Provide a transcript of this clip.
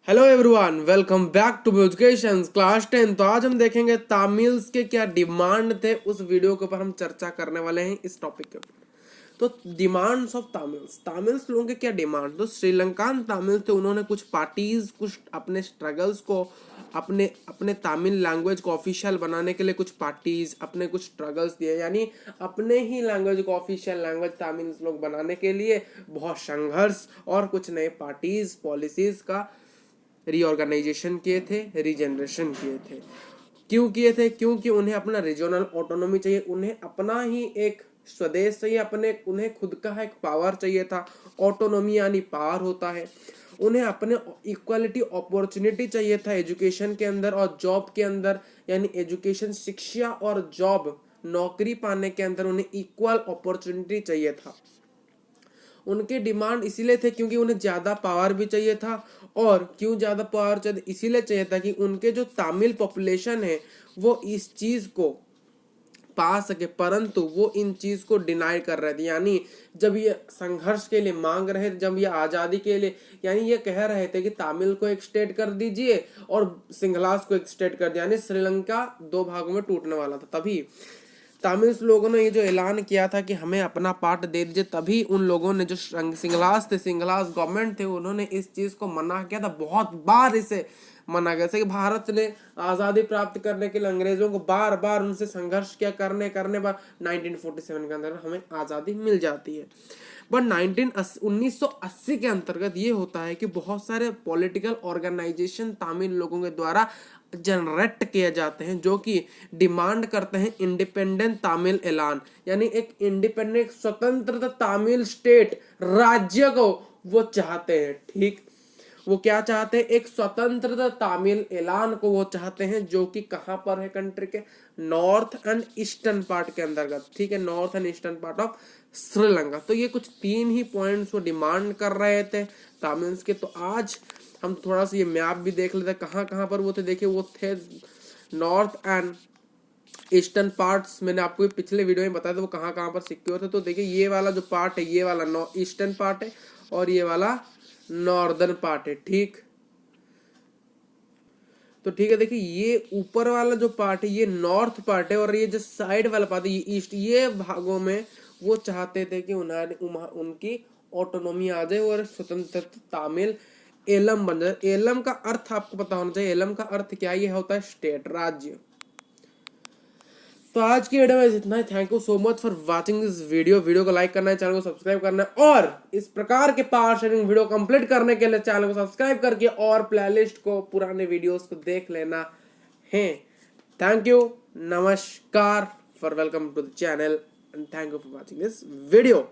Hello everyone, welcome back to education class 10। तो आज हम देखेंगे तामिल्स के क्या डिमांड थे। उस वीडियो के ऊपर हम चर्चा करने वाले हैं इस टॉपिक के ऊपर। तो डिमांड्स ऑफ तामिल्स लोगों के क्या डिमांड। तो श्रीलंकान तामिल थे, उन्होंने कुछ पार्टीज, कुछ अपने स्ट्रगल्स को, अपने अपने तमिल लैंग्वेज को ऑफिशियल बनाने के लिए कुछ पार्टीज, अपने कुछ स्ट्रगल्स दिए, यानी अपने ही लैंग्वेज को ऑफिशियल लैंग्वेज तमिल लोग बनाने के लिए बहुत संघर्ष और कुछ नए पार्टीज, पॉलिसीज का रीऑर्गेनाइजेशन किए थे, रीजनरेशन किए थे। क्यों किए थे? क्योंकि उन्हें अपना रीजनल ऑटोनॉमी चाहिए, उन्हें अपना ही एक स्वदेश चाहिए, उन्हें खुद का एक पावर चाहिए था। ऑटोनॉमी यानी पावर होता है। उन्हें अपने इक्वालिटी अपॉर्चुनिटी चाहिए था एजुकेशन के अंदर और जॉब के अंदर, यानी एजुकेशन, शिक्षा और जॉब, नौकरी पाने के अंदर उन्हें इक्वल अपॉर्चुनिटी चाहिए था। उनके डिमांड इसीलिए थे क्योंकि उन्हें ज़्यादा पावर भी चाहिए था। और क्यों ज़्यादा पावर चाहिए? इसीलिए चाहिए था कि उनके जो तमिल पॉपुलेशन है वो इस चीज़ को पा सके, परंतु वो इन चीज को डिनाई कर रहे थे। यानी जब ये संघर्ष के लिए मांग रहे थे, जब ये आज़ादी के लिए, यानी ये कह रहे थे कि तमिल को एक स्टेट कर दीजिए और सिंहलास को एक स्टेट कर दिया, यानी श्रीलंका दो भागों में टूटने वाला था। तभी तमिल लोगों ने ये जो ऐलान किया था कि हमें अपना पार्ट दे दीजिए, तभी उन लोगों ने, जो सिंहलास गवर्नमेंट थे, उन्होंने इस चीज को मना किया था। बहुत बार इसे मना किया, जैसे कि भारत ने आज़ादी प्राप्त करने के लिए अंग्रेजों को बार बार उनसे संघर्ष किया, करने पर 1947 के अंदर हमें आज़ादी मिल जाती है। बट 1980 के अंतर्गत ये होता है कि बहुत सारे पॉलिटिकल ऑर्गेनाइजेशन तमिल लोगों के द्वारा जनरेट किए जाते हैं, जो कि डिमांड करते हैं इंडिपेंडेंट तमिल ऐलान, यानी एक इंडिपेंडेंट स्वतंत्र तमिल स्टेट राज्य को वो चाहते हैं। ठीक, वो क्या चाहते हैं? एक स्वतंत्र तमिल ऐलान को वो चाहते हैं, जो कि कहां पर है? कंट्री के नॉर्थ एंड ईस्टर्न पार्ट के अंतर्गत। ठीक है, north and eastern part of Sri Lanka. तो ये कुछ तीन ही पॉइंट्स वो डिमांड कर रहे थे तमिल्स के। तो आज हम थोड़ा सा ये मैप भी देख लेते हैं, कहाँ कहाँ पर वो थे। देखिए, वो थे नॉर्थ एंड ईस्टर्न पार्ट्स। मैंने आपको पिछले वीडियो में बताया था वो कहाँ कहाँ पर सिक्योर थे। तो देखिए, ये वाला जो पार्ट है, ये वाला ईस्टर्न पार्ट है और ये वाला नॉर्दर्न पार्ट है। ठीक, तो ठीक है, देखिए ये ऊपर वाला जो पार्ट है ये नॉर्थ पार्ट है और ये जो साइड वाला पार्ट है ये ईस्ट। ये भागों में वो चाहते थे कि उनकी ऑटोनॉमी आ जाए और स्वतंत्र तमिल एलम बन जाए। एलम का अर्थ आपको पता होना चाहिए। एलम का अर्थ क्या? ये होता है स्टेट, राज्य। तो आज की वीडियो में इतना ही। Thank you so much for watching this video को लाइक करना है, चैनल को सब्सक्राइब करना है और इस प्रकार के पावर शेयरिंग वीडियो कंप्लीट करने के लिए चैनल को सब्सक्राइब करके और प्लेलिस्ट को, पुराने वीडियोस को देख लेना है। थैंक यू, नमस्कार, for welcome to the channel and thank you for watching this video.